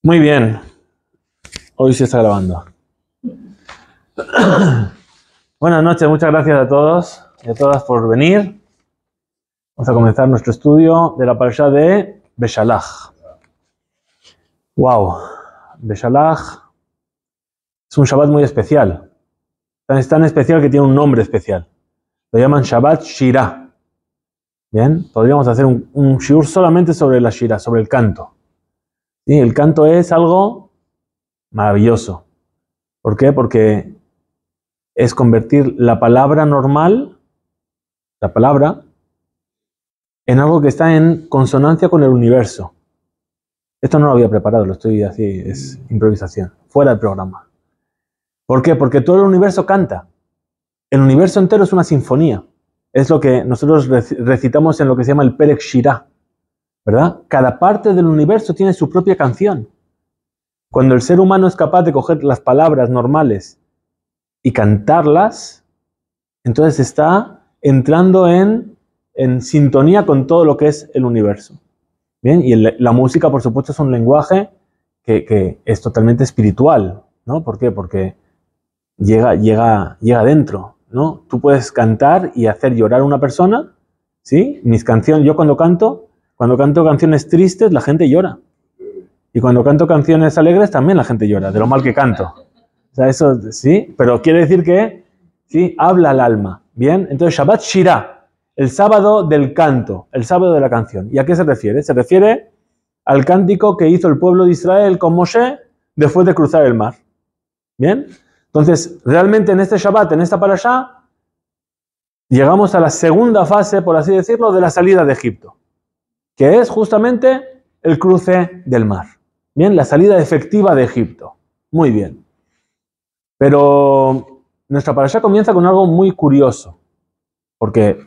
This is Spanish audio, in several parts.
Muy bien, hoy sí está grabando. Buenas noches, muchas gracias a todos y a todas por venir. Vamos a comenzar nuestro estudio de la parashá de Beshalach. Wow, Beshalach es un Shabbat muy especial. Es tan especial que tiene un nombre especial. Lo llaman Shabbat Shirah. Bien, podríamos hacer un shiur solamente sobre la Shirah, sobre el canto. ¿Sí? El canto es algo maravilloso. ¿Por qué? Porque es convertir la palabra normal, la palabra, en algo que está en consonancia con el universo. Esto no lo había preparado, lo estoy así, es improvisación, fuera del programa. ¿Por qué? Porque todo el universo canta. El universo entero es una sinfonía. Es lo que nosotros recitamos en lo que se llama el Perek Shirah, ¿verdad? Cada parte del universo tiene su propia canción. Cuando el ser humano es capaz de coger las palabras normales y cantarlas, entonces está entrando en sintonía con todo lo que es el universo. Bien, y la música, por supuesto, es un lenguaje que es totalmente espiritual, ¿no? ¿Por qué? Porque llega adentro, ¿no? Tú puedes cantar y hacer llorar a una persona, ¿sí? Mis canciones, yo cuando canto canciones tristes, la gente llora. Y cuando canto canciones alegres, también la gente llora, de lo mal que canto. O sea, eso, ¿sí? Pero quiere decir que, ¿sí? Habla al alma. Bien, entonces Shabbat Shirah, el sábado del canto, el sábado de la canción. ¿Y a qué se refiere? Se refiere al cántico que hizo el pueblo de Israel con Moshe después de cruzar el mar. Bien, entonces realmente en este Shabbat, en esta parashá, llegamos a la segunda fase, por así decirlo, de la salida de Egipto, que es justamente el cruce del mar. Bien, la salida efectiva de Egipto. Muy bien. Pero nuestra parashá comienza con algo muy curioso, porque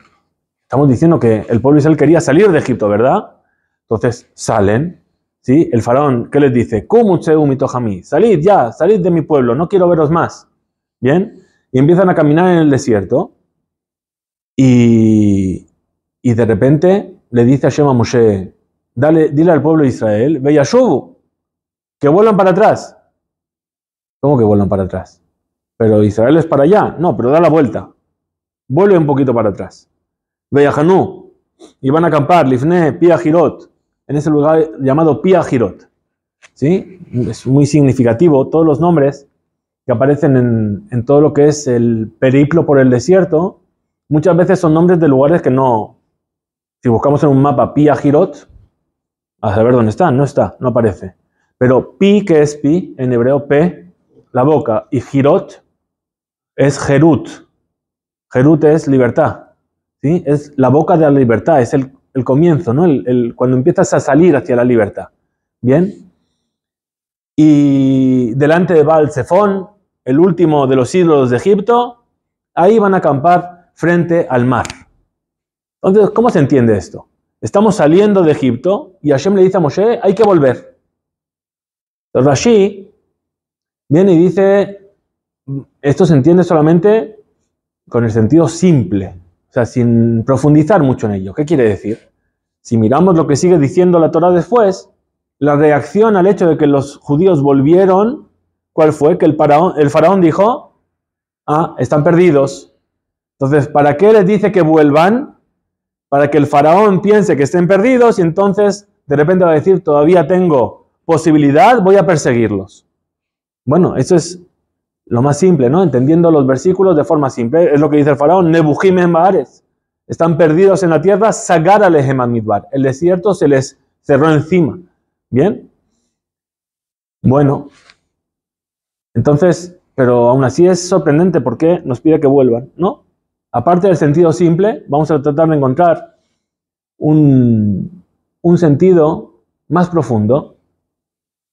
estamos diciendo que el pueblo de Israel quería salir de Egipto, ¿verdad? Entonces salen, ¿sí? El faraón, ¿qué les dice? Kumutseu mitohami, salid ya, salid de mi pueblo, no quiero veros más. ¿Bien? Y empiezan a caminar en el desierto y de repente le dice Hashem a Moshe, dile al pueblo de Israel, Veyashuvu, que vuelvan para atrás. ¿Cómo que vuelvan para atrás? Pero Israel es para allá. No, pero da la vuelta. Vuelve un poquito para atrás. Veyahanu, y van a acampar, Lifne, Pia Hirot, en ese lugar llamado Pia Hirot. ¿Sí? Es muy significativo, todos los nombres que aparecen en todo lo que es el periplo por el desierto, muchas veces son nombres de lugares que no, si buscamos en un mapa Pia Hirot, a saber dónde está, no aparece. Pero Pi, que es Pi, en hebreo P, la boca, y Hirot es Jerut. Jerut es libertad, ¿sí? Es la boca de la libertad, es el comienzo, ¿no? Cuando empiezas a salir hacia la libertad. ¿Bien? Y delante de Baal Zephón, el último de los ídolos de Egipto, ahí van a acampar frente al mar. Entonces, ¿cómo se entiende esto? Estamos saliendo de Egipto y Hashem le dice a Moshe, hay que volver. Entonces Rashi viene y dice, esto se entiende solamente con el sentido simple, o sea, sin profundizar mucho en ello. ¿Qué quiere decir? Si miramos lo que sigue diciendo la Torá después, la reacción al hecho de que los judíos volvieron, ¿cuál fue? Que el faraón dijo, están perdidos. Entonces, ¿para qué les dice que vuelvan? Para que el faraón piense que estén perdidos y entonces de repente va a decir, todavía tengo posibilidad, voy a perseguirlos. Bueno, eso es lo más simple, ¿no? Entendiendo los versículos de forma simple. Es lo que dice el faraón, Nebuchim en Baaretz. Están perdidos en la tierra, Sagar alejem midbar. El desierto se les cerró encima. ¿Bien? Bueno, entonces, pero aún así es sorprendente porque nos pide que vuelvan, ¿no? Aparte del sentido simple, vamos a tratar de encontrar un sentido más profundo,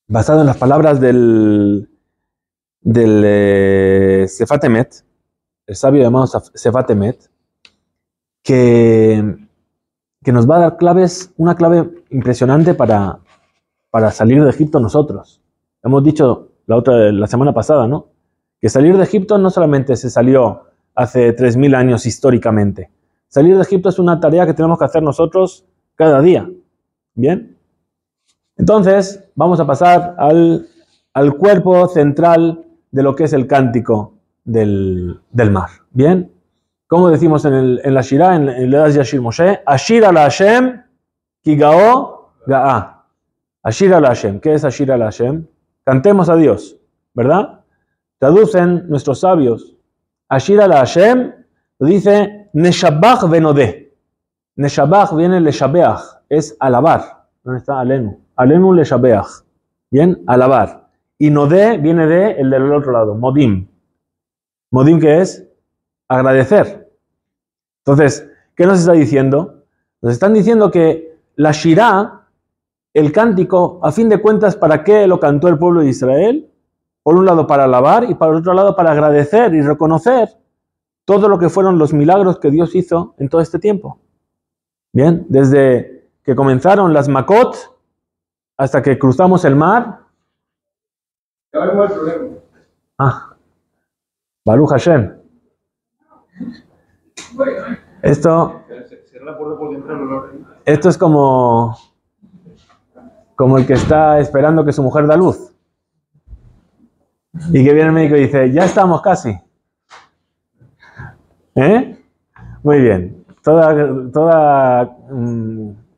basado en las palabras del Sefat Emet, el sabio llamado Sefat Emet, que nos va a dar una clave impresionante para salir de Egipto nosotros. Hemos dicho la semana pasada, ¿no? Que salir de Egipto no solamente se salió hace 3000 años históricamente. Salir de Egipto es una tarea que tenemos que hacer nosotros cada día. ¿Bien? Entonces, vamos a pasar al cuerpo central de lo que es el cántico del mar. ¿Bien? Como decimos en la Shirah, en Ledas Yashir Moshe, Ashir ala Hashem, Kigao Ga'a. Ashir ala Hashem. ¿Qué es Ashir ala Hashem? Cantemos a Dios, ¿verdad? Traducen nuestros sabios. Ashir ala Hashem lo dice Neshabach venodeh. Neshabach viene leshabeach, es alabar. ¿Dónde está Alenu? Alenu leshabeach. Bien, alabar. Y nodeh viene de el del otro lado, modim. Modim, ¿qué es? Agradecer. Entonces, ¿qué nos está diciendo? Nos están diciendo que la Shirah, el cántico, a fin de cuentas, ¿para qué lo cantó el pueblo de Israel? Por un lado para alabar y por otro lado para agradecer y reconocer todo lo que fueron los milagros que Dios hizo en todo este tiempo. Bien, desde que comenzaron las Makot hasta que cruzamos el mar. Baruch Hashem. Esto es como el que está esperando que su mujer da luz. Y que viene el médico y dice, ya estamos casi. Muy bien. Toda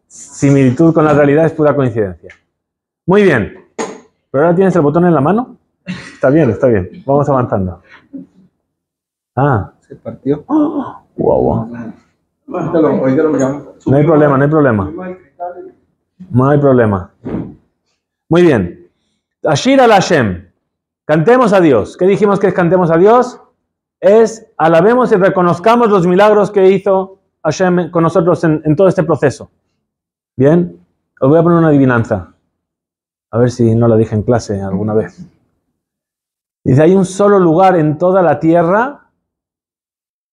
similitud con la realidad es pura coincidencia. Muy bien. ¿Pero ahora tienes el botón en la mano? Está bien, está bien. Vamos avanzando. Se partió. Wow. No hay problema, no hay problema. No hay problema. Muy bien. Ashir al Hashem. Cantemos a Dios. ¿Qué dijimos que es cantemos a Dios? Es alabemos y reconozcamos los milagros que hizo Hashem con nosotros en todo este proceso. Bien. Os voy a poner una adivinanza. A ver si no la dije en clase alguna vez. Dice, hay un solo lugar en toda la tierra,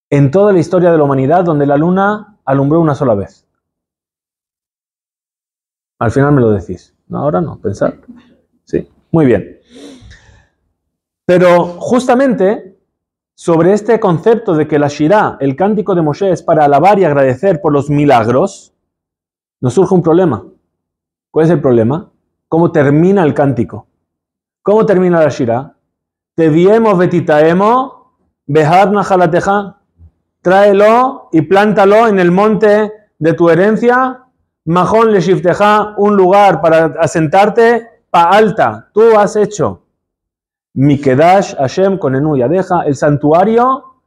en toda la historia de la humanidad, donde la luna alumbró una sola vez. Al final me lo decís. No, ahora no, pensad. Sí, muy bien. Pero justamente sobre este concepto de que la Shirah, el cántico de Moshe, es para alabar y agradecer por los milagros, nos surge un problema. ¿Cuál es el problema? ¿Cómo termina el cántico? ¿Cómo termina la Shirah? Teviemo vetitaemo behar nachalateja. Tráelo y plántalo en el monte de tu herencia. Mahon leshivteja, un lugar para asentarte. Pa'alta, tú has hecho. Mikedash Hashem konenu yadeja, el santuario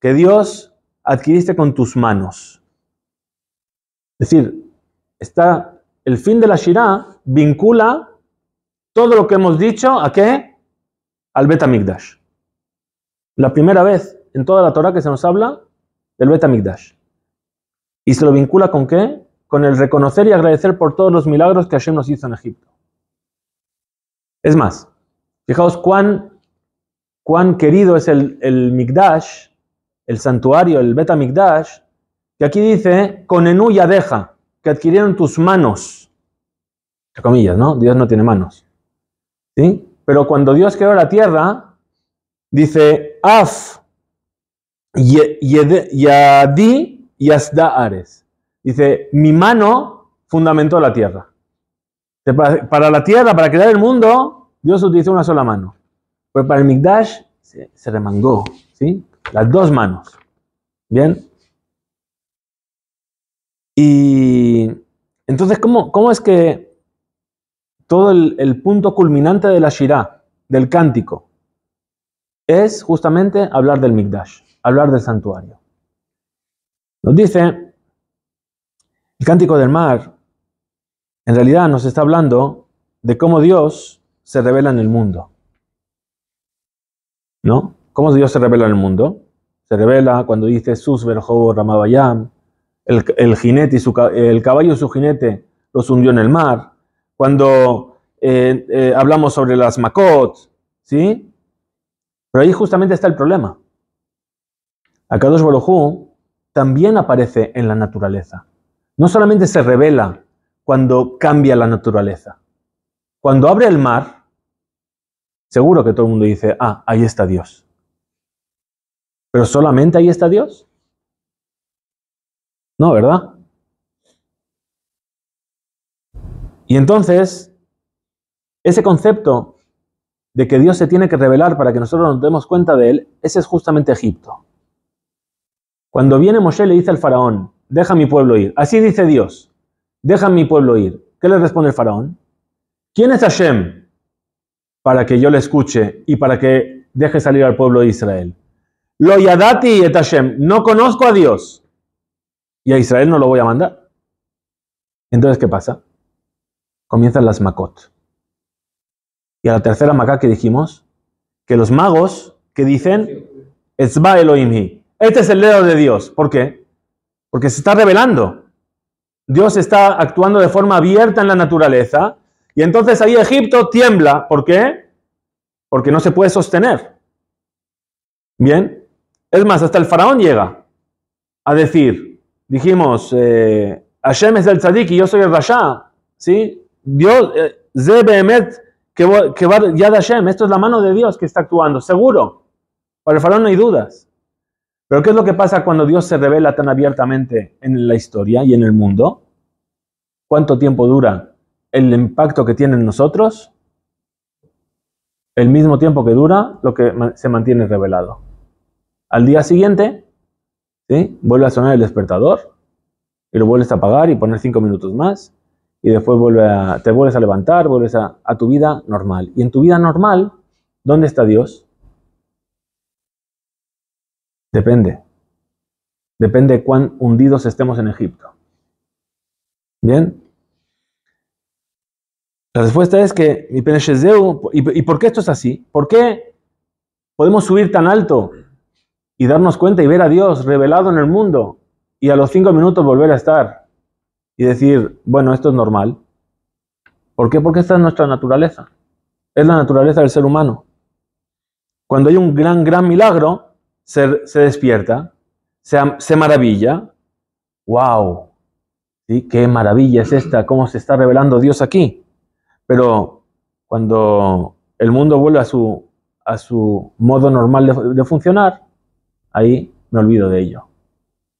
que Dios adquiriste con tus manos. Es decir, está el fin de la Shirah vincula todo lo que hemos dicho ¿a qué? Al Bet HaMikdash. La primera vez en toda la Torah que se nos habla del Bet HaMikdash. ¿Y se lo vincula con qué? Con el reconocer y agradecer por todos los milagros que Hashem nos hizo en Egipto. Es más, fijaos cuán querido es el Mikdash, el santuario, el Bet HaMikdash, que aquí dice, Konenu Yadeja, que adquirieron tus manos. Entre comillas, ¿no? Dios no tiene manos. ¿Sí? Pero cuando Dios creó la tierra, dice, Af, Yadi, Yasda Ares. Dice, mi mano fundamentó la tierra. Para la tierra, para crear el mundo, Dios utilizó una sola mano. Pero para el Mikdash se remangó, ¿sí? Las dos manos. ¿Bien? Y entonces, ¿cómo es que todo el punto culminante de la Shirah, del cántico, es justamente hablar del Mikdash, hablar del santuario? Nos dice, el cántico del mar, en realidad nos está hablando de cómo Dios se revela en el mundo. ¿No? ¿Cómo Dios se revela en el mundo? Se revela cuando dice Sus verjó Ramabayam, el jinete y el caballo y su jinete los hundió en el mar. Cuando hablamos sobre las Makot, ¿sí? Pero ahí justamente está el problema. Akadosh Baruj Hu también aparece en la naturaleza. No solamente se revela cuando cambia la naturaleza. Cuando abre el mar, seguro que todo el mundo dice, ahí está Dios. ¿Pero solamente ahí está Dios? No, ¿verdad? Y entonces, Ese concepto de que Dios se tiene que revelar para que nosotros nos demos cuenta de él, ese es justamente Egipto. Cuando viene Moshe le dice al faraón, deja a mi pueblo ir. Así dice Dios, deja a mi pueblo ir. ¿Qué le responde el faraón? ¿Quién es Hashem para que yo le escuche y para que deje salir al pueblo de Israel? Lo yadati et Hashem, no conozco a Dios y a Israel no lo voy a mandar. Entonces, ¿qué pasa? Comienzan las makot. Y a la tercera macá que dijimos, que los magos que dicen, Etzba Elohim, este es el dedo de Dios. ¿Por qué? Porque se está revelando. Dios está actuando de forma abierta en la naturaleza y entonces ahí Egipto tiembla. ¿Por qué? Porque no se puede sostener. Bien. Es más, hasta el faraón llega a decir, dijimos, Hashem es el tzadik y yo soy el rasha. ¿Sí? Dios, Ze Behemet, que va Yad Hashem, esto es la mano de Dios que está actuando, seguro. Para el faraón no hay dudas. Pero ¿qué es lo que pasa cuando Dios se revela tan abiertamente en la historia y en el mundo? ¿Cuánto tiempo dura el impacto que tiene en nosotros? El mismo tiempo que dura lo que se mantiene revelado. Al día siguiente, ¿sí? Vuelve a sonar el despertador y lo vuelves a apagar y poner 5 minutos más y después te vuelves a levantar, vuelves a tu vida normal. Y en tu vida normal, ¿dónde está Dios? Depende. Depende de cuán hundidos estemos en Egipto. ¿Bien? La respuesta es que, ¿y por qué esto es así? ¿Por qué podemos subir tan alto y darnos cuenta y ver a Dios revelado en el mundo y a los 5 minutos volver a estar y decir, bueno, esto es normal? ¿Por qué? Porque esta es nuestra naturaleza. Es la naturaleza del ser humano. Cuando hay un gran milagro, se despierta, se maravilla. ¡Wow! ¿Sí? ¡Qué maravilla es esta! ¿Cómo se está revelando Dios aquí? Pero cuando el mundo vuelve a su modo normal de funcionar, ahí me olvido de ello.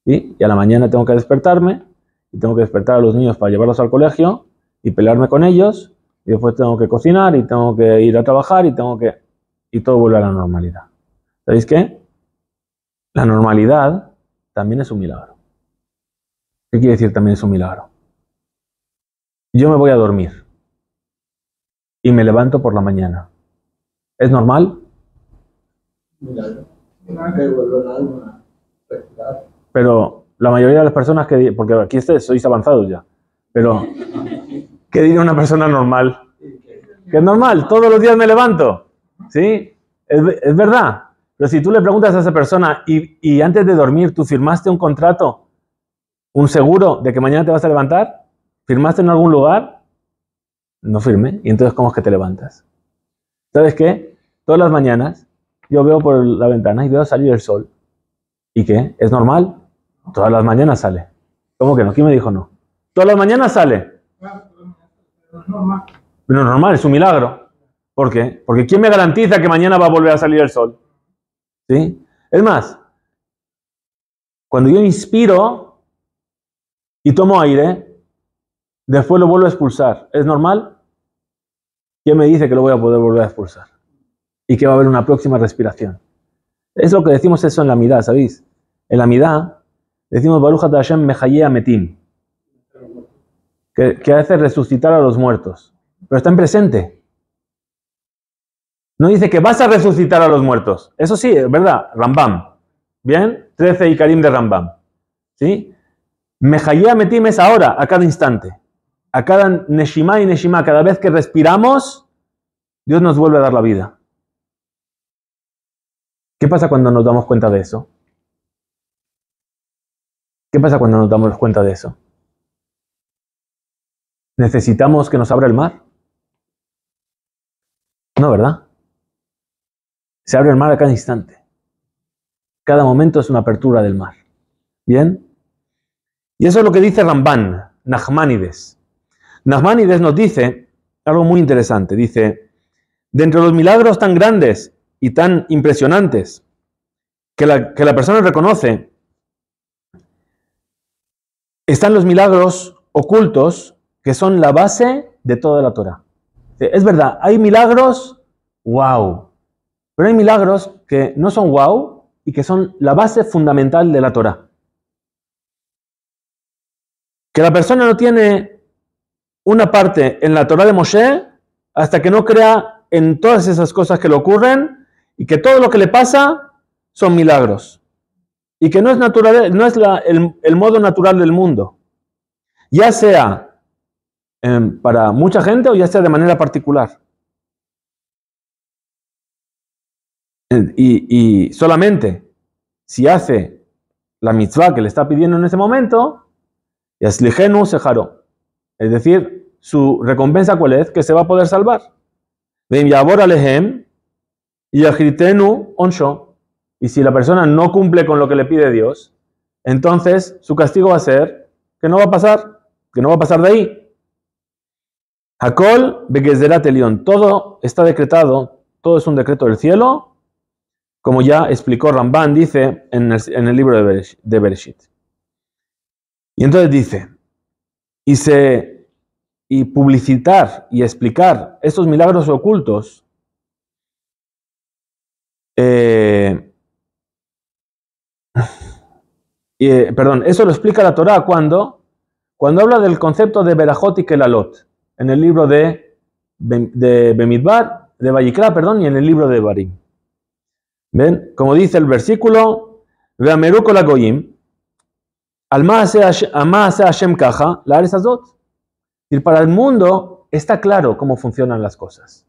¿Sí? Y a la mañana tengo que despertarme, y tengo que despertar a los niños para llevarlos al colegio, y pelearme con ellos, y después tengo que cocinar, y tengo que ir a trabajar, y todo vuelve a la normalidad. ¿Sabéis qué? La normalidad también es un milagro. ¿Qué quiere decir también es un milagro? Yo me voy a dormir y me levanto por la mañana. ¿Es normal? Milagro. Que vuelve el alma a respirar. Pero la mayoría de las personas porque aquí sois avanzados ya, pero ¿qué diría una persona normal? Que es normal, todos los días me levanto. ¿Sí? Es verdad. Pero si tú le preguntas a esa persona y antes de dormir tú firmaste un contrato, un seguro de que mañana te vas a levantar, ¿firmaste en algún lugar? No firmé. ¿Y entonces cómo es que te levantas? ¿Sabes qué? Todas las mañanas yo veo por la ventana y veo salir el sol. ¿Y qué? ¿Es normal? Todas las mañanas sale. ¿Cómo que no? ¿Quién me dijo no? Todas las mañanas sale. Pero es normal. Pero es normal, es un milagro. ¿Por qué? Porque ¿quién me garantiza que mañana va a volver a salir el sol? ¿Sí? Es más, cuando yo inspiro y tomo aire, después lo vuelvo a expulsar. ¿Es normal? ¿Quién me dice que lo voy a poder volver a expulsar? Y que va a haber una próxima respiración. Es lo que decimos eso en la Midá, ¿sabéis? En la Midá decimos Baruch Ata Hashem Mechayeh Metim, que hace resucitar a los muertos. Pero está en presente. No dice que vas a resucitar a los muertos. Eso sí, es verdad. Rambam. ¿Bien? 13 y Karim de Rambam. ¿Sí? Mechayeh Metim es ahora, a cada instante. A cada neshima y neshima, cada vez que respiramos, Dios nos vuelve a dar la vida. ¿Qué pasa cuando nos damos cuenta de eso? ¿Qué pasa cuando nos damos cuenta de eso? ¿Necesitamos que nos abra el mar? No, ¿verdad? Se abre el mar a cada instante. Cada momento es una apertura del mar. ¿Bien? Y eso es lo que dice Ramban, Nachmanides. Nachmanides nos dice algo muy interesante. Dice, de entre los milagros tan grandes y tan impresionantes que la persona reconoce, están los milagros ocultos que son la base de toda la Torah. Es verdad, hay milagros, wow. Pero hay milagros que no son wow y que son la base fundamental de la Torá. Que la persona no tiene una parte en la Torá de Moshe hasta que no crea en todas esas cosas que le ocurren y que todo lo que le pasa son milagros. Y que no es natural, no es el modo natural del mundo. Ya sea para mucha gente o ya sea de manera particular. Y solamente si hace la mitzvah que le está pidiendo en ese momento, yaslijenu sejaró. Es decir, su recompensa cuál es, que se va a poder salvar. Veim yavor alehem yachritenu onsho. Y si la persona no cumple con lo que le pide Dios, entonces su castigo va a ser que no va a pasar de ahí. Hakol begezerat elión. Todo está decretado, todo es un decreto del cielo, como ya explicó Ramban, dice en el libro de Bereshit. Y entonces dice, y publicitar y explicar estos milagros ocultos, eso lo explica la Torá cuando habla del concepto de Berajot y Kelalot, en el libro de Bemidbar, de Vayikra, y en el libro de Barim. ¿Ven? Como dice el versículo, Ve'ameru kol hagoyim, al ma'aseh Hashem kaja, la'aretz hazot. Y para el mundo está claro cómo funcionan las cosas.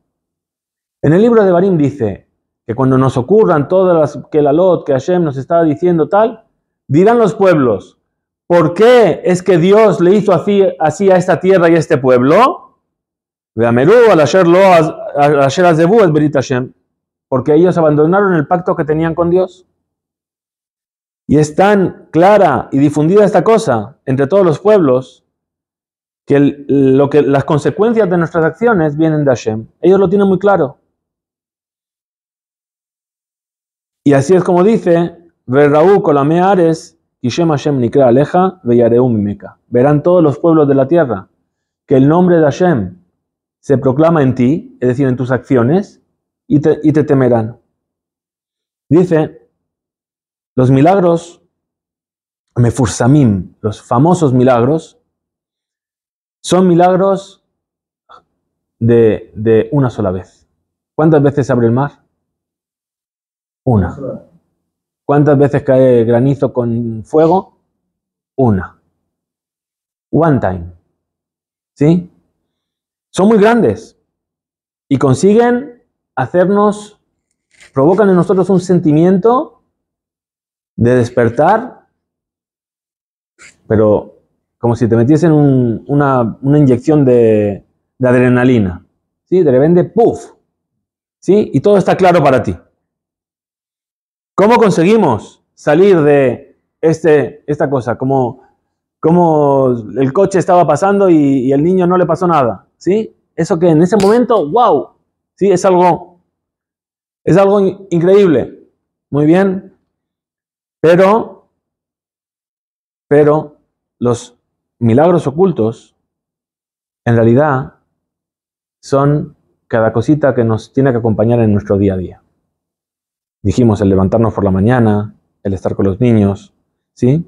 En el libro de Barim dice que cuando nos ocurran todas las kelalot que Hashem nos está diciendo tal, dirán los pueblos, ¿por qué es que Dios le hizo así a esta tierra y a este pueblo? Ve'ameru al asher azevu es berit Hashem. Porque ellos abandonaron el pacto que tenían con Dios. Y es tan clara y difundida esta cosa entre todos los pueblos que las consecuencias de nuestras acciones vienen de Hashem. Ellos lo tienen muy claro. Y así es como dice, Verraú kolame ares, Kishem Hashem nikra aleja, veyareu mimeka. Verán todos los pueblos de la tierra que el nombre de Hashem se proclama en ti, es decir, en tus acciones, y te temerán. Dice, los milagros, mefursamim, los famosos milagros, son milagros de una sola vez. ¿Cuántas veces se abre el mar? Una. ¿Cuántas veces cae granizo con fuego? Una. One time. ¿Sí? Son muy grandes y consiguen provocan en nosotros un sentimiento de despertar, pero como si te metiesen una inyección de adrenalina, ¿sí? De repente, ¡puf! ¿Sí? Y todo está claro para ti. ¿Cómo conseguimos salir de esta cosa? Como el coche estaba pasando y el niño no le pasó nada, ¿sí? Eso que en ese momento, ¡wow! ¿Sí? Es algo increíble. Muy bien. Pero los milagros ocultos, en realidad, son cada cosita que nos tiene que acompañar en nuestro día a día. Dijimos el levantarnos por la mañana, el estar con los niños, ¿sí?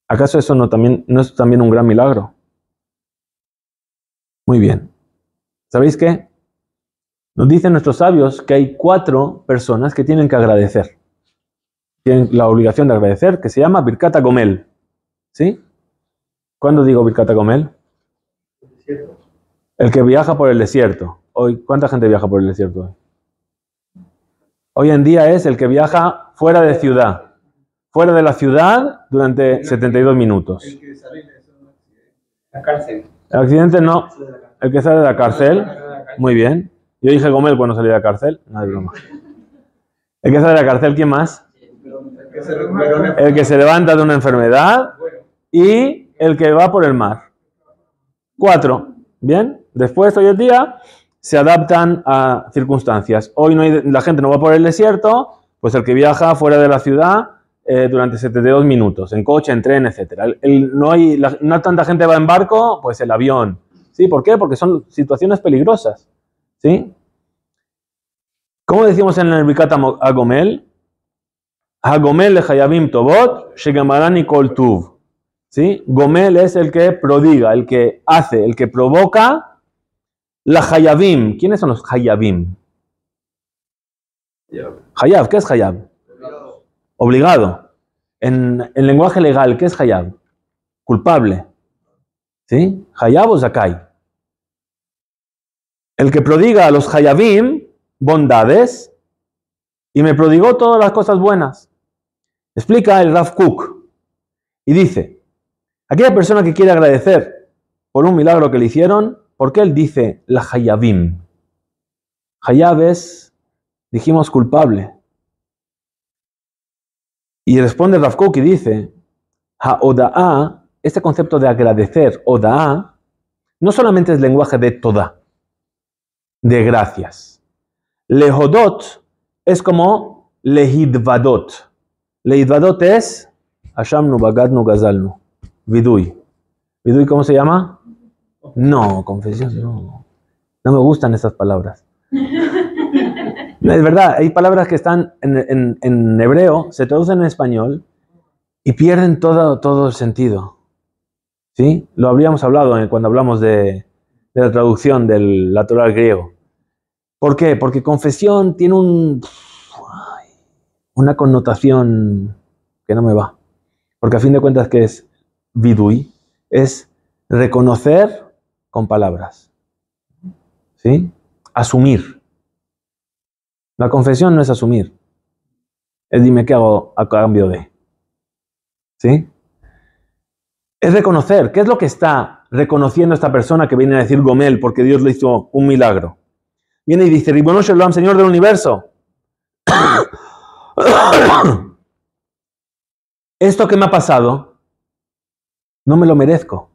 ¿Acaso eso no es también un gran milagro? Muy bien. ¿Sabéis qué? Nos dicen nuestros sabios que hay 4 personas que tienen que agradecer. Tienen la obligación de agradecer, que se llama Birkat HaGomel. ¿Sí? ¿Cuándo digo Birkat HaGomel? El que viaja por el desierto. Hoy, ¿cuánta gente viaja por el desierto hoy? Hoy en día es el que viaja fuera de ciudad. Fuera de la ciudad durante 72 minutos. El que sale de la cárcel. El accidente no. El que sale de la cárcel. Muy bien. Yo dije Gomel cuando salí de la cárcel. No hay broma. El que sale de la cárcel, ¿quién más? El que se levanta de una enfermedad y el que va por el mar. 4. ¿Bien? Después, hoy en día, se adaptan a circunstancias. Hoy la gente no va por el desierto, pues el que viaja fuera de la ciudad durante 72 minutos, en coche, en tren, etc. No tanta gente va en barco, pues el avión. ¿Sí? ¿Por qué? Porque son situaciones peligrosas. ¿Sí? Como decimos en el Birkat HaGomel, HaGomel le Hayavim Tovot, Shegamarani Kol Tuv. ¿Sí? Gomel es el que prodiga, el que hace, el que provoca la Hayavim. ¿Quiénes son los Hayavim? Hayav, ¿qué es Hayav? Obligado. En lenguaje legal, ¿qué es Hayav? Culpable. ¿Sí? Hayav o Zakai. El que prodiga a los Hayavim bondades y me prodigó todas las cosas buenas. Explica el Rav Kook y dice, aquella persona que quiere agradecer por un milagro que le hicieron, ¿por qué él dice la Hayavim? Hayav es, dijimos, culpable. Y responde Rav Kook y dice, Ha-oda'a, este concepto de agradecer, oda'a, no solamente es lenguaje de toda, de gracias. Lehodot es como lehidvadot. Lehidvadot es Hashamnu, Bagadnu, Gazalnu. Vidui. ¿Vidui cómo se llama? No, confesión, no. No me gustan esas palabras. Es verdad, hay palabras que están en hebreo, se traducen en español y pierden todo el sentido. ¿Sí? Lo habríamos hablado cuando hablamos de la traducción del Torah al griego. ¿Por qué? Porque confesión tiene una connotación que no me va. Porque a fin de cuentas, ¿qué es vidui? Es reconocer con palabras. ¿Sí? Asumir. La confesión no es asumir. Es dime qué hago a cambio de. ¿Sí? Es reconocer. ¿Qué es lo que está reconociendo esta persona que viene a decir Gomel porque Dios le hizo un milagro? Viene y dice, Ribono Shalom, Señor del universo. Esto que me ha pasado, no me lo merezco.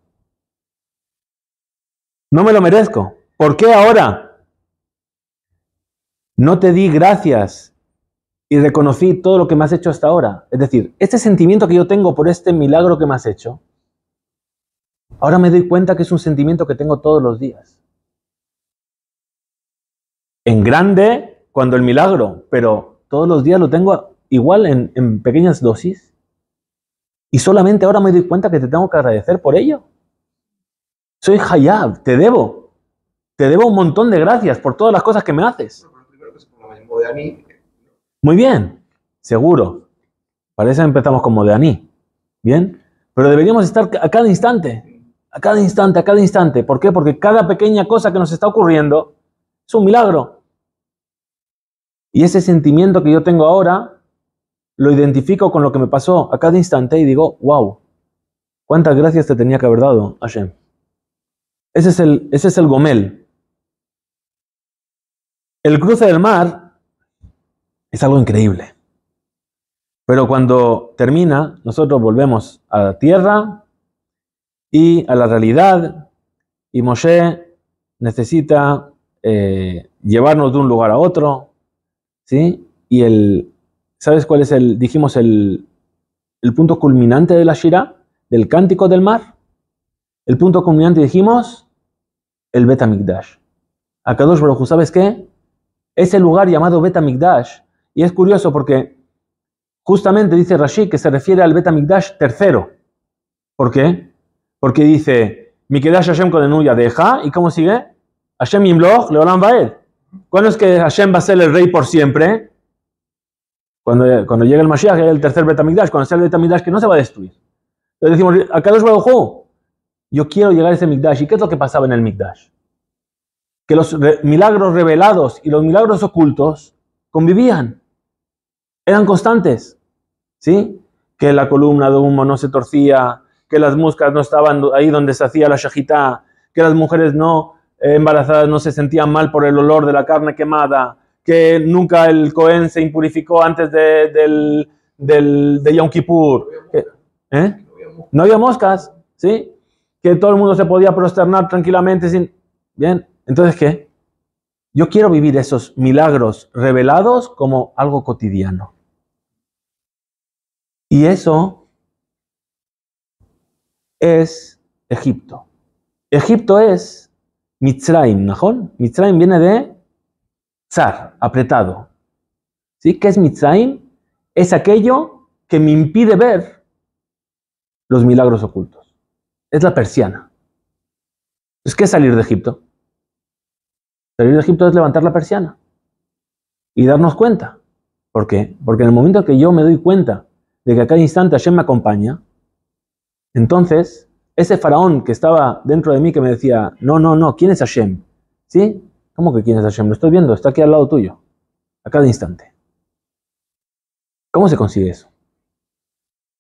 No me lo merezco. ¿Por qué ahora? No te di gracias y reconocí todo lo que me has hecho hasta ahora. Es decir, este sentimiento que yo tengo por este milagro que me has hecho, ahora me doy cuenta que es un sentimiento que tengo todos los días. En grande, cuando el milagro, pero todos los días lo tengo igual en pequeñas dosis. Y solamente ahora me doy cuenta que te tengo que agradecer por ello. Soy Hayab, te debo. Te debo un montón de gracias por todas las cosas que me haces. Muy bien, seguro. Parece que empezamos como de Aní. Bien, pero deberíamos estar a cada instante. A cada instante, a cada instante. ¿Por qué? Porque cada pequeña cosa que nos está ocurriendo es un milagro. Y ese sentimiento que yo tengo ahora, lo identifico con lo que me pasó a cada instante y digo, wow, cuántas gracias te tenía que haber dado, Hashem. Ese es el Gomel. El cruce del mar es algo increíble. Pero cuando termina, nosotros volvemos a la tierra y a la realidad. Y Moshe necesita llevarnos de un lugar a otro. ¿Sí? Y ¿sabes cuál es dijimos, el punto culminante de la Shirah? Del cántico del mar. El punto culminante dijimos, el Bet HaMikdash. Akadosh Baruj Hu, ¿sabes qué? Ese lugar llamado Bet HaMikdash. Y es curioso porque justamente dice Rashi que se refiere al Bet HaMikdash tercero. ¿Por qué? Porque dice, Mikedash Hashem Kodenu Yadeja, ¿y cómo sigue? Hashem Yimloch Leolam Vaed. ¿Cuándo es que Hashem va a ser el rey por siempre? Cuando llegue el Mashiach, el tercer Bet HaMikdash, cuando sea el Bet HaMikdash que no se va a destruir. Entonces decimos, Akadosh Baruj Hu, yo quiero llegar a ese Mikdash. ¿Y qué es lo que pasaba en el Mikdash? Que los milagros revelados y los milagros ocultos convivían. Eran constantes. ¿Sí? Que la columna de humo no se torcía, que las moscas no estaban ahí donde se hacía la shahitá, que las mujeres embarazadas no se sentían mal por el olor de la carne quemada, que nunca el Cohen se impurificó antes de Yom Kippur. No había moscas, ¿sí? Que todo el mundo se podía prosternar tranquilamente sin... Bien, entonces, ¿qué? Yo quiero vivir esos milagros revelados como algo cotidiano. Y eso es Egipto. Egipto es Mitzrayim, ¿najón? Mitzrayim viene de tzar, apretado. ¿Sí? ¿Qué es Mitzrayim? Es aquello que me impide ver los milagros ocultos. Es la persiana. ¿Qué es salir de Egipto? Salir de Egipto es levantar la persiana y darnos cuenta. ¿Por qué? Porque en el momento que yo me doy cuenta de que a cada instante Hashem me acompaña, entonces ese faraón que estaba dentro de mí que me decía, no, ¿quién es Hashem? ¿Sí? ¿Cómo que quién es Hashem? Lo estoy viendo, está aquí al lado tuyo, a cada instante. ¿Cómo se consigue eso?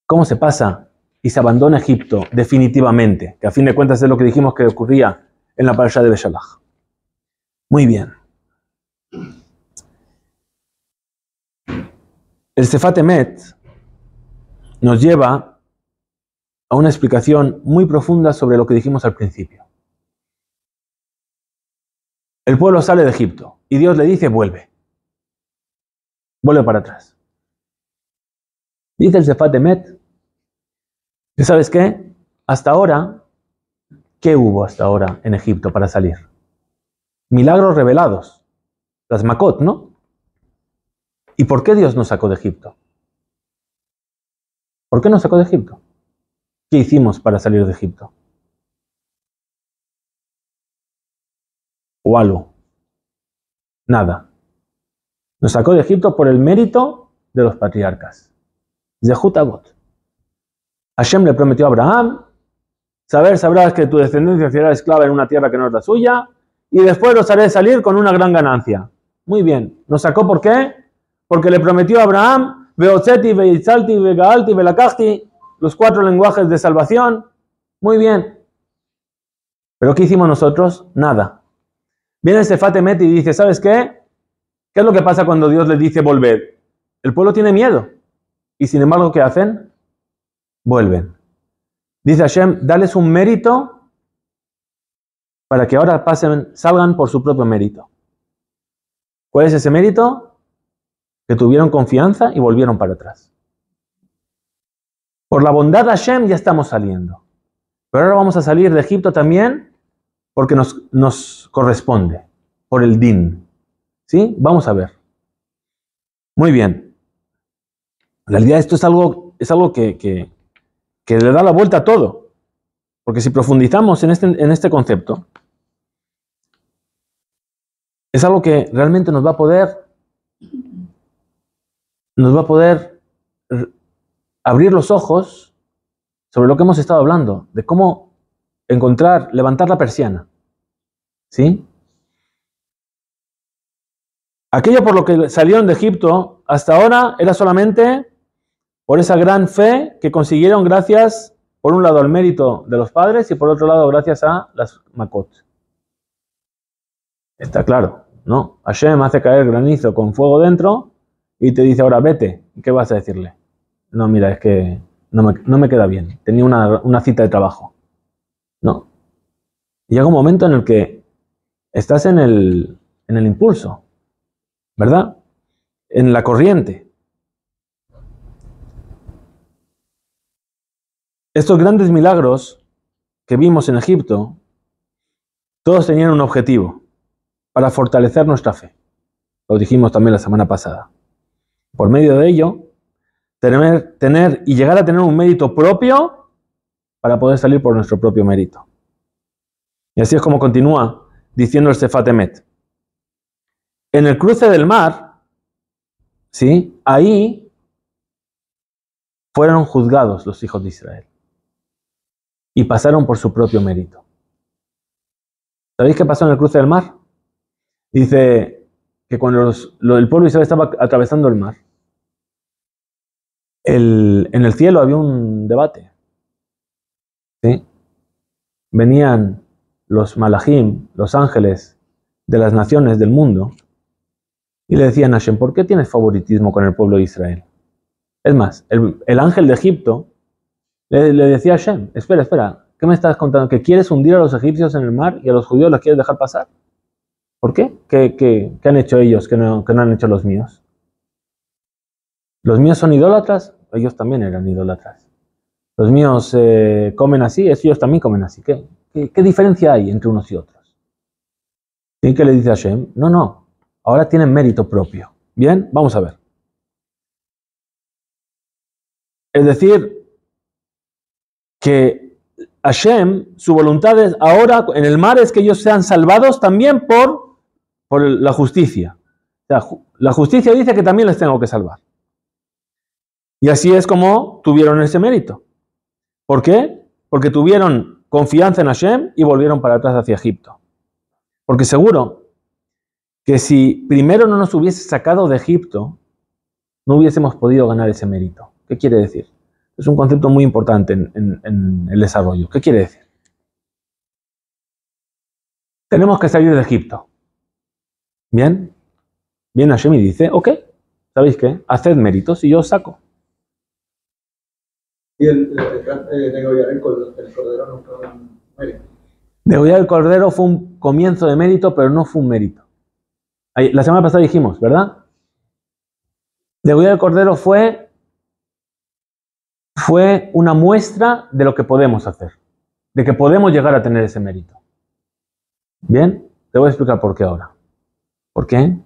¿Cómo se pasa y se abandona Egipto definitivamente? Que a fin de cuentas es lo que dijimos que ocurría en la parasha de Beshalach. Muy bien. El Sefat Emet nos lleva a una explicación muy profunda sobre lo que dijimos al principio. El pueblo sale de Egipto y Dios le dice, vuelve. Vuelve para atrás. Dice el Sefat Emet, ¿sabes qué? Hasta ahora, ¿qué hubo hasta ahora en Egipto para salir? Milagros revelados. Las Makot, ¿no? ¿Y por qué Dios nos sacó de Egipto? ¿Por qué nos sacó de Egipto? ¿Qué hicimos para salir de Egipto? O algo. Nada. Nos sacó de Egipto por el mérito de los patriarcas. Zehut Avot. Hashem le prometió a Abraham, sabrás que tu descendencia será esclava en una tierra que no es la suya, y después los haré salir con una gran ganancia. Muy bien. ¿Nos sacó por qué? Porque le prometió a Abraham, Veotzeti, Veitzalti, Vegaalti, Velakachti, los 4 lenguajes de salvación. Muy bien. ¿Pero qué hicimos nosotros? Nada. Viene el Sefat Emet y dice, ¿sabes qué? ¿Qué es lo que pasa cuando Dios les dice volver? El pueblo tiene miedo. Y sin embargo, ¿qué hacen? Vuelven. Dice Hashem, dales un mérito para que ahora salgan por su propio mérito. ¿Cuál es ese mérito? Que tuvieron confianza y volvieron para atrás. Por la bondad de Hashem ya estamos saliendo. Pero ahora vamos a salir de Egipto también porque nos corresponde, por el din. ¿Sí? Vamos a ver. Muy bien. En realidad esto es algo que le da la vuelta a todo. Porque si profundizamos en este concepto, es algo que realmente nos va a poder abrir los ojos sobre lo que hemos estado hablando, de cómo levantar la persiana. ¿Sí? Aquello por lo que salieron de Egipto hasta ahora era solamente por esa gran fe que consiguieron gracias, por un lado, al mérito de los padres y por otro lado, gracias a las Makot. Está claro, ¿no? Hashem hace caer granizo con fuego dentro y te dice, ahora vete. ¿Qué vas a decirle? No, mira, es que no me queda bien. Tenía una cita de trabajo. No. Llega un momento en el que estás en el impulso, ¿verdad? En la corriente. Estos grandes milagros que vimos en Egipto, todos tenían un objetivo, para fortalecer nuestra fe. Lo dijimos también la semana pasada. Por medio de ello, tener y llegar a tener un mérito propio para poder salir por nuestro propio mérito. Y así es como continúa diciendo el Sefat Emet. En el cruce del mar, ¿sí? Ahí fueron juzgados los hijos de Israel y pasaron por su propio mérito. ¿Sabéis qué pasó en el cruce del mar? Dice que cuando el pueblo de Israel estaba atravesando el mar, en el cielo había un debate. ¿Sí? Venían los malajim, los ángeles de las naciones del mundo, y le decían a Hashem, ¿por qué tienes favoritismo con el pueblo de Israel? Es más, el ángel de Egipto le decía a Hashem, espera, ¿qué me estás contando? ¿Que quieres hundir a los egipcios en el mar y a los judíos los quieres dejar pasar? ¿Por qué? ¿Qué han hecho ellos que no han hecho los míos? ¿Los míos son idólatras? Ellos también eran idólatras. Los míos comen así, ellos también comen así. ¿Qué ¿Qué diferencia hay entre unos y otros? ¿Y qué le dice Hashem? No, ahora tienen mérito propio. Bien, vamos a ver. Es decir, que Hashem, su voluntad es ahora en el mar es que ellos sean salvados también por la justicia. O sea, la justicia dice que también les tengo que salvar. Y así es como tuvieron ese mérito. ¿Por qué? Porque tuvieron confianza en Hashem y volvieron para atrás hacia Egipto. Porque seguro que si primero no nos hubiese sacado de Egipto, no hubiésemos podido ganar ese mérito. ¿Qué quiere decir? Es un concepto muy importante en el desarrollo. ¿Qué quiere decir? Tenemos que salir de Egipto. ¿Bien? Viene Hashem y dice, ok, ¿sabéis qué? Haced méritos y yo os saco. Y degollar el cordero no fue un mérito. Degollar el cordero fue un comienzo de mérito, pero no fue un mérito. La semana pasada dijimos, ¿verdad? Degollar el cordero fue una muestra de lo que podemos hacer, de que podemos llegar a tener ese mérito. Bien, te voy a explicar por qué ahora. ¿Por qué?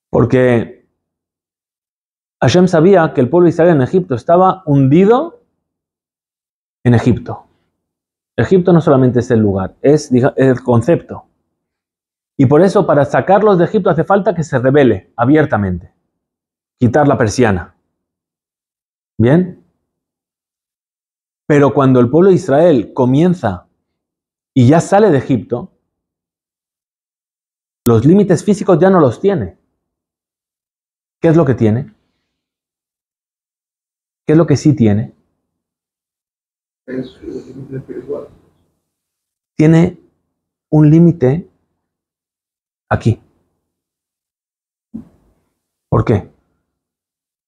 Porque Hashem sabía que el pueblo de Israel en Egipto estaba hundido en Egipto. Egipto no solamente es el lugar, es el concepto. Y por eso para sacarlos de Egipto hace falta que se revele abiertamente. Quitar la persiana. ¿Bien? Pero cuando el pueblo de Israel comienza y ya sale de Egipto, los límites físicos ya no los tiene. ¿Qué es lo que tiene? ¿Qué es lo que sí tiene? Es límite espiritual. Tiene un límite aquí. ¿Por qué?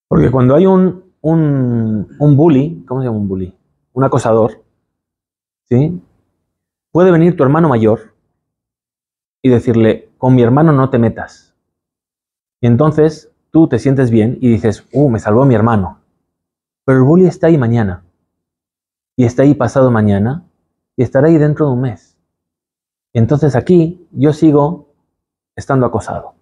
Porque cuando hay un bully, ¿cómo se llama un bully? Un acosador, ¿sí? Puede venir tu hermano mayor y decirle, con mi hermano no te metas. Y entonces tú te sientes bien y dices, me salvó mi hermano. Pero el bully está ahí mañana. Y está ahí pasado mañana. Y estará ahí dentro de un mes. Y entonces aquí yo sigo estando acosado.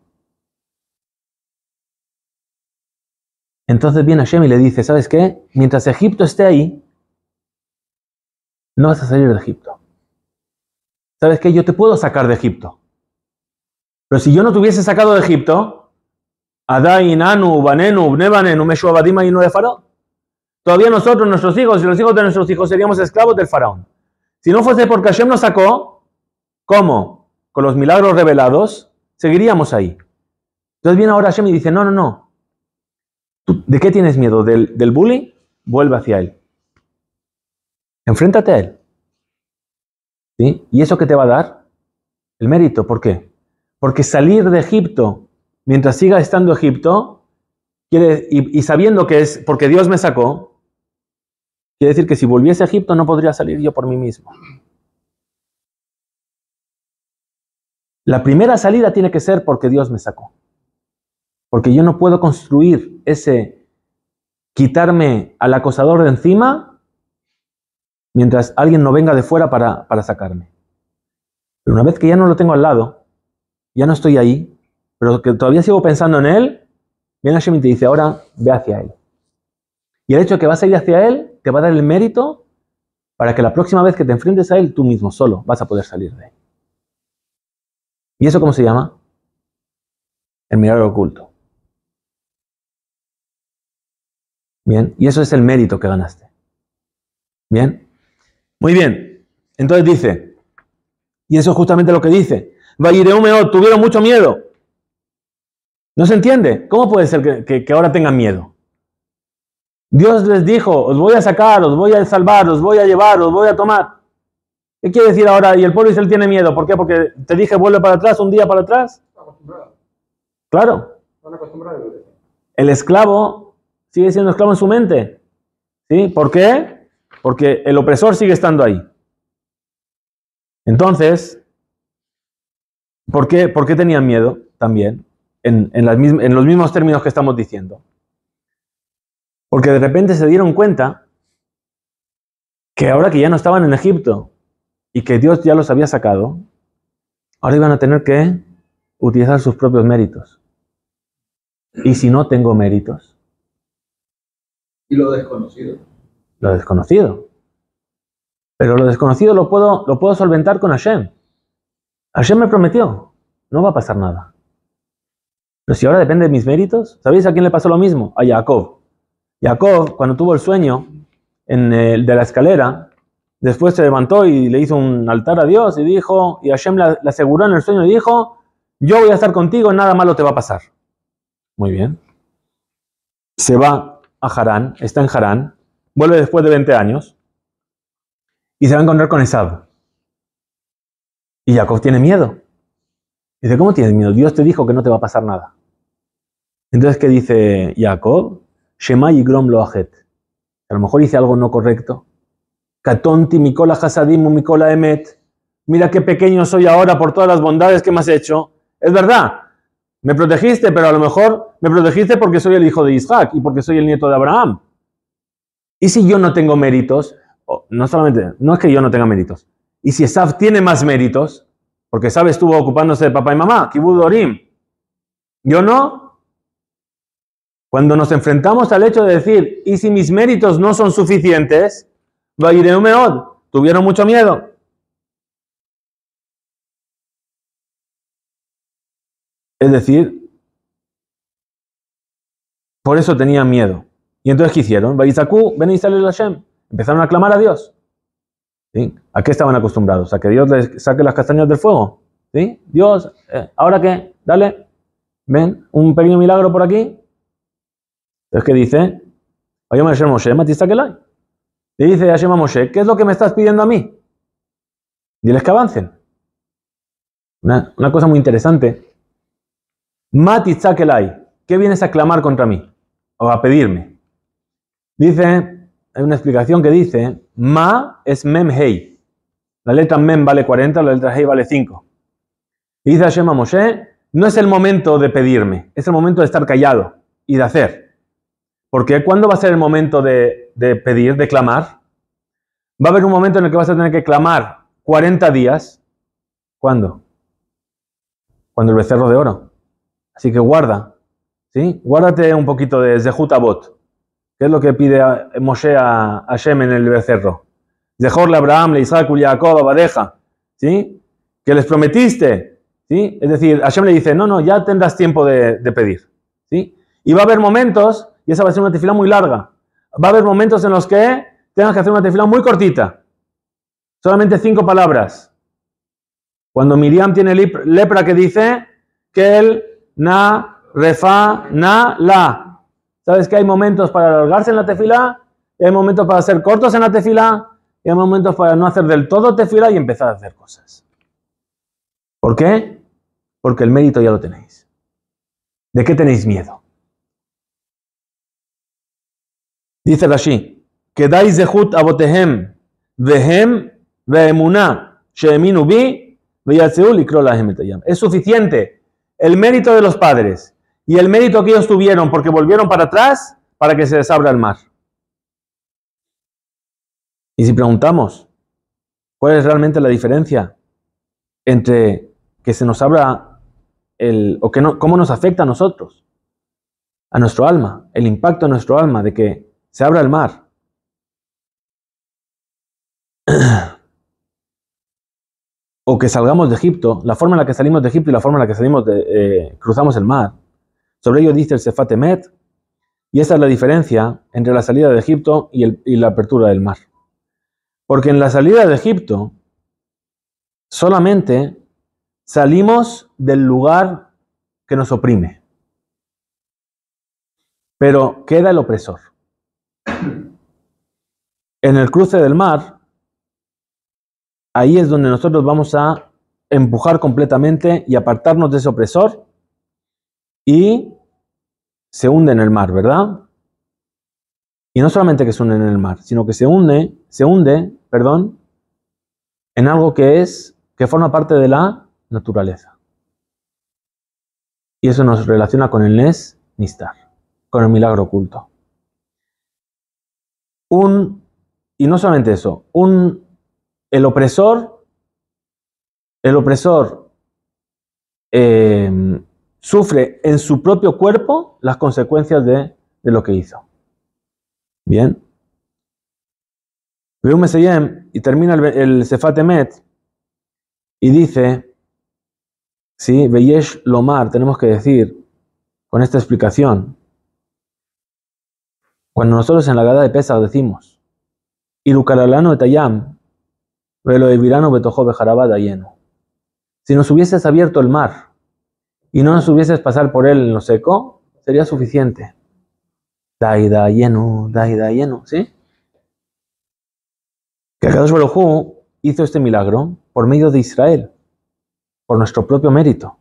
Entonces viene Hashem y le dice, ¿sabes qué? Mientras Egipto esté ahí, no vas a salir de Egipto. ¿Sabes qué? Yo te puedo sacar de Egipto. Pero si yo no te hubiese sacado de Egipto, Adain, Anu, Banenu, Bnebanenu, Meshu, Abadima y no de Faraón. Todavía nosotros, nuestros hijos y los hijos de nuestros hijos seríamos esclavos del faraón. Si no fuese porque Hashem nos sacó, ¿cómo? Con los milagros revelados, seguiríamos ahí. Entonces viene ahora Hashem y dice, no. ¿Tú, ¿de qué tienes miedo? ¿Del bully? Vuelve hacia él. Enfréntate a él. ¿Sí? ¿Y eso qué te va a dar? El mérito. ¿Por qué? Porque salir de Egipto, mientras siga estando Egipto, y sabiendo que es porque Dios me sacó, quiere decir que si volviese a Egipto no podría salir yo por mí mismo. La primera salida tiene que ser porque Dios me sacó. Porque yo no puedo construir quitarme al acosador de encima mientras alguien no venga de fuera para sacarme. Pero una vez que ya no lo tengo al lado, ya no estoy ahí, pero que todavía sigo pensando en él, viene Hashem y te dice, ahora ve hacia él. Y el hecho de que vas a ir hacia él, te va a dar el mérito para que la próxima vez que te enfrentes a él, tú mismo solo vas a poder salir de él. ¿Y eso cómo se llama? El milagro oculto. Bien, y eso es el mérito que ganaste. Bien, muy bien. Entonces dice, y eso es justamente lo que dice, Vayireu tuvieron mucho miedo. ¿No se entiende? ¿Cómo puede ser que ahora tengan miedo? Dios les dijo, os voy a sacar, os voy a salvar, os voy a llevar, os voy a tomar. ¿Qué quiere decir ahora? Y el pueblo Israel tiene miedo. ¿Por qué? Porque te dije, vuelve para atrás, un día para atrás. Está acostumbrado. Claro. Están acostumbrados. El esclavo sigue siendo esclavo en su mente. ¿Sí? ¿Por qué? Porque el opresor sigue estando ahí. Entonces, ¿por qué tenían miedo también? En los mismos términos que estamos diciendo. Porque de repente se dieron cuenta que ahora que ya no estaban en Egipto, y que Dios ya los había sacado, ahora iban a tener que utilizar sus propios méritos. ¿Y si no tengo méritos? Y lo desconocido. Lo desconocido. Pero lo desconocido lo puedo solventar con Hashem. Hashem me prometió, no va a pasar nada. Pero si ahora depende de mis méritos, ¿sabéis a quién le pasó lo mismo? A Jacob. Jacob, cuando tuvo el sueño de la escalera, después se levantó y le hizo un altar a Dios y dijo, y Hashem le aseguró en el sueño y dijo, yo voy a estar contigo, nada malo te va a pasar. Muy bien. Se va a Harán, está en Harán, vuelve después de 20 años y se va a encontrar con Esab. Y Jacob tiene miedo. Dice, ¿cómo tienes miedo? Dios te dijo que no te va a pasar nada. Entonces, ¿qué dice Jacob? Shema yigrom lo ajet. A lo mejor hice algo no correcto. Katonti mikola hasadim mikola emet. Mira qué pequeño soy ahora por todas las bondades que me has hecho. Es verdad, me protegiste, pero a lo mejor me protegiste porque soy el hijo de Isaac y porque soy el nieto de Abraham. ¿Y si yo no tengo méritos? No es que yo no tenga méritos. ¿Y si Esaf tiene más méritos? Porque Esaf estuvo ocupándose de papá y mamá, Kibud Orim. ¿Yo no? Cuando nos enfrentamos al hecho de decir, ¿y si mis méritos no son suficientes? Vayireu meod, tuvieron mucho miedo. Es decir, por eso tenían miedo. Y entonces, ¿qué hicieron? Vayizaku, ben Israel Hashem. Empezaron a clamar a Dios. ¿Sí? ¿A qué estaban acostumbrados? ¿A que Dios les saque las castañas del fuego? ¿Sí? Dios, ¿ahora qué? Dale, ven, un pequeño milagro por aquí. Entonces, ¿qué dice? Oye, Hashem Moshe, Matistakelai. Le dice Hashem a Moshe, ¿qué es lo que me estás pidiendo a mí? Diles que avancen. Una cosa muy interesante. Matistakelai, ¿qué vienes a clamar contra mí? O a pedirme. Dice, hay una explicación que dice, Ma es Mem Hei. La letra Mem vale 40, la letra Hei vale 5. Y dice Hashem a Moshe, no es el momento de pedirme, es el momento de estar callado y de hacer. Porque ¿cuándo va a ser el momento de pedir, de clamar? Va a haber un momento en el que vas a tener que clamar 40 días. ¿Cuándo? Cuando el becerro de oro. Así que guarda, ¿sí? Guárdate un poquito de Zehut Avot. ¿Qué es lo que pide Moshe a Hashem en el becerro? Zehor le Abraham, le Isaac, le Jacob, Abadeja, ¿sí? Que les prometiste, ¿sí? Es decir, Hashem le dice, no, ya tendrás tiempo de pedir, ¿sí? Y va a haber momentos, y esa va a ser una tefilá muy larga, va a haber momentos en los que tengas que hacer una tefilá muy cortita, solamente 5 palabras. Cuando Miriam tiene lepra, que dice, Kel, na, refa, na, la. ¿Sabes que hay momentos para alargarse en la tefilá? Y hay momentos para ser cortos en la tefilá. Y hay momentos para no hacer del todo tefilá y empezar a hacer cosas. ¿Por qué? Porque el mérito ya lo tenéis. ¿De qué tenéis miedo? Dice Rashi, Kedai zehut avotehem, vehem veemuná, sheeminu bi, veyatzeu likro lahem et hayam. Es suficiente el mérito de los padres y el mérito que ellos tuvieron porque volvieron para atrás para que se les abra el mar. Y si preguntamos, ¿cuál es realmente la diferencia entre que se nos abra cómo nos afecta a nosotros, a nuestro alma, el impacto en nuestro alma de que se abra el mar? O que salgamos de Egipto, la forma en la que salimos de Egipto y la forma en la que salimos cruzamos el mar. Sobre ello dice el Sefat Emet, y esa es la diferencia entre la salida de Egipto y la apertura del mar. Porque en la salida de Egipto solamente salimos del lugar que nos oprime, pero queda el opresor. En el cruce del mar, ahí es donde nosotros vamos a empujar completamente y apartarnos de ese opresor y se hunde en el mar, ¿verdad? Y no solamente que se hunde en el mar, sino que se hunde, en algo que forma parte de la naturaleza. Y eso nos relaciona con el Nes Nistar, con el milagro oculto. Y no solamente eso, el opresor el opresor sufre en su propio cuerpo las consecuencias de lo que hizo. Bien. Veo un Meseyem y termina el Sefat Emet y dice, sí, Veyesh Lomar, tenemos que decir, con esta explicación, cuando nosotros en la Gada de Pesach decimos, Irukalalano etayam, velo evirano betojo bejarabada lleno. Si nos hubieses abierto el mar y no nos hubieses pasar por él en lo seco, sería suficiente. Daida lleno, ¿sí? Que Akadosh Baruj Hu hizo este milagro por medio de Israel, por nuestro propio mérito.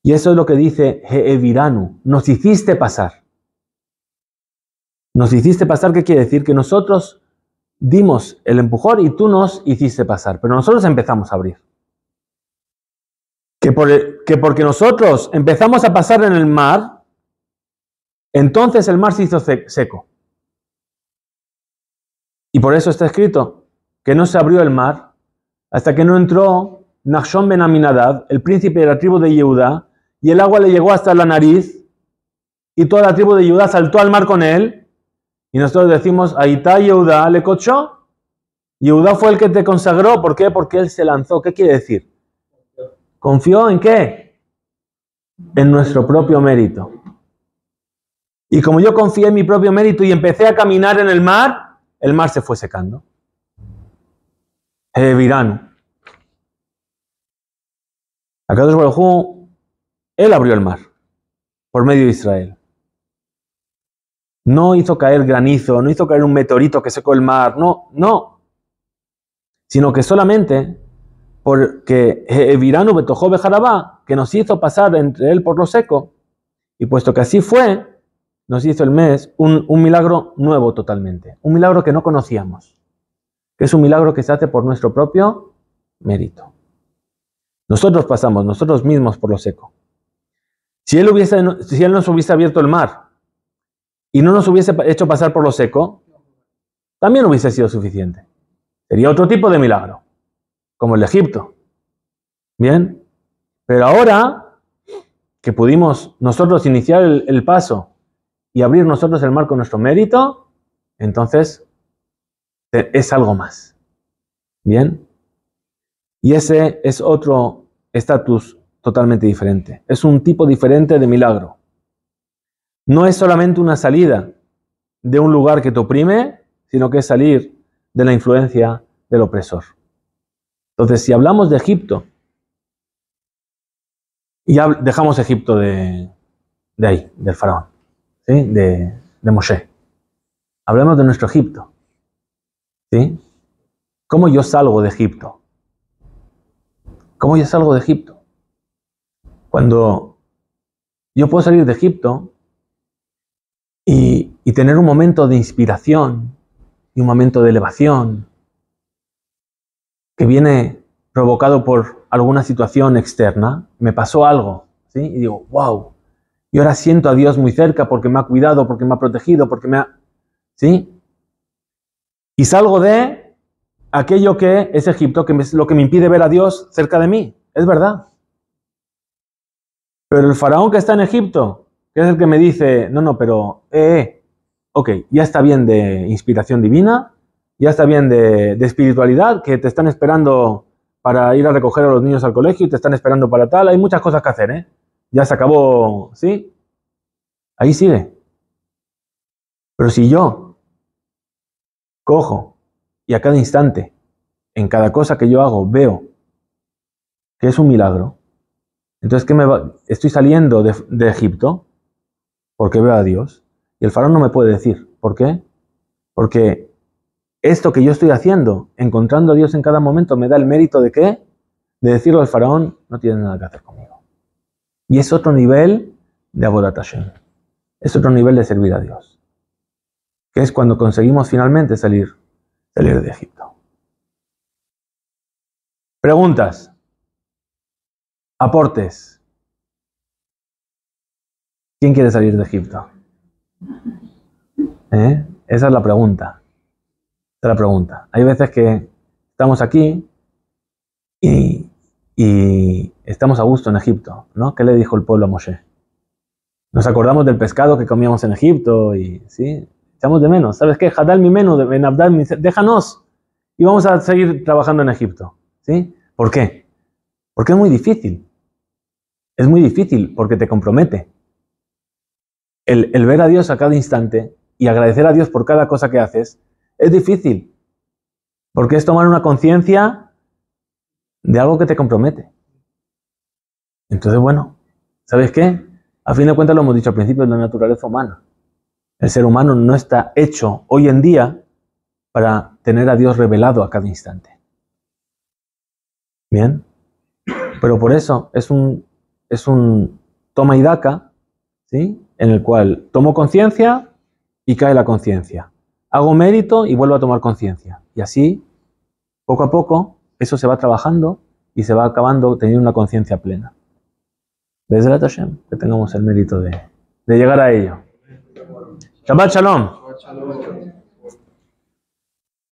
Y eso es lo que dice He'eviranu, nos hiciste pasar. Nos hiciste pasar, ¿qué quiere decir? Que nosotros dimos el empujón y tú nos hiciste pasar, pero nosotros empezamos a abrir. Que porque nosotros empezamos a pasar en el mar, entonces el mar se hizo seco. Y por eso está escrito que no se abrió el mar hasta que no entró Nachshon ben Aminadab, el príncipe de la tribu de Yehudá, y el agua le llegó hasta la nariz, y toda la tribu de Yehudá saltó al mar con él, y nosotros decimos, Aitá Yehudá le cochó. Yehudá fue el que te consagró, ¿por qué? Porque él se lanzó. ¿Qué quiere decir? ¿Confió en qué? En nuestro propio mérito. Y como yo confié en mi propio mérito y empecé a caminar en el mar se fue secando. Virano. Akadosh Baruj Hu, él abrió el mar por medio de Israel. No hizo caer granizo, no hizo caer un meteorito que secó el mar, no. Sino que solamente porque Virano betojó bejarabá, que nos hizo pasar entre él por lo seco, y puesto que así fue, nos hizo el mes un milagro nuevo totalmente, un milagro que no conocíamos, que es un milagro que se hace por nuestro propio mérito. Nosotros pasamos, nosotros mismos por lo seco. Si él nos hubiese abierto el mar y no nos hubiese hecho pasar por lo seco, también hubiese sido suficiente. Sería otro tipo de milagro, como el de Egipto. Bien, pero ahora que pudimos nosotros iniciar el paso y abrir nosotros el mar con nuestro mérito, entonces es algo más. Bien, y ese es otro estatus totalmente diferente. Es un tipo diferente de milagro. No es solamente una salida de un lugar que te oprime, sino que es salir de la influencia del opresor. Entonces, si hablamos de Egipto, y ya dejamos Egipto de ahí, del faraón, ¿sí? de Moshe. Hablemos de nuestro Egipto. ¿Sí? ¿Cómo yo salgo de Egipto? ¿Cómo yo salgo de Egipto? Cuando yo puedo salir de Egipto y tener un momento de inspiración y un momento de elevación que viene provocado por alguna situación externa, me pasó algo, ¿sí? Y digo, wow, y ahora siento a Dios muy cerca porque me ha cuidado, porque me ha protegido, porque me ha... ¿Sí? Y salgo de aquello que es Egipto, que es lo que me impide ver a Dios cerca de mí. Es verdad. Pero el faraón que está en Egipto, que es el que me dice, no, pero, ok, ya está bien de inspiración divina, ya está bien de espiritualidad, que te están esperando para ir a recoger a los niños al colegio y te están esperando para tal, hay muchas cosas que hacer, Ya se acabó, ¿sí? Ahí sigue. Pero si yo cojo y a cada instante, en cada cosa que yo hago, veo que es un milagro, entonces, estoy saliendo de Egipto porque veo a Dios y el faraón no me puede decir. ¿Por qué? Porque esto que yo estoy haciendo, encontrando a Dios en cada momento, me da el mérito de ¿qué? De decirle al faraón, no tiene nada que hacer conmigo. Y es otro nivel de Avodat Hashem. Es otro nivel de servir a Dios. Que es cuando conseguimos finalmente salir de Egipto. Preguntas. Aportes. ¿Quién quiere salir de Egipto? Esa es la pregunta. Esa es la pregunta. Hay veces que estamos aquí y y estamos a gusto en Egipto, ¿no? ¿Qué le dijo el pueblo a Moshe? Nos acordamos del pescado que comíamos en Egipto y, ¿sí? Echamos de menos. ¿Sabes qué? Hadal mi menú, déjanos y vamos a seguir trabajando en Egipto, ¿sí? ¿Por qué? Porque es muy difícil. Es muy difícil porque te compromete. El ver a Dios a cada instante y agradecer a Dios por cada cosa que haces es difícil. Porque es tomar una conciencia de algo que te compromete. Entonces, bueno, ¿sabes qué? A fin de cuentas lo hemos dicho al principio, es la naturaleza humana. El ser humano no está hecho hoy en día para tener a Dios revelado a cada instante. ¿Bien? Pero por eso es un toma y daca, ¿sí? En el cual tomo conciencia y cae la conciencia. Hago mérito y vuelvo a tomar conciencia. Y así, poco a poco, eso se va trabajando y se va acabando teniendo una conciencia plena. Bezrat Hashem, que tengamos el mérito de llegar a ello. Shabbat Shalom.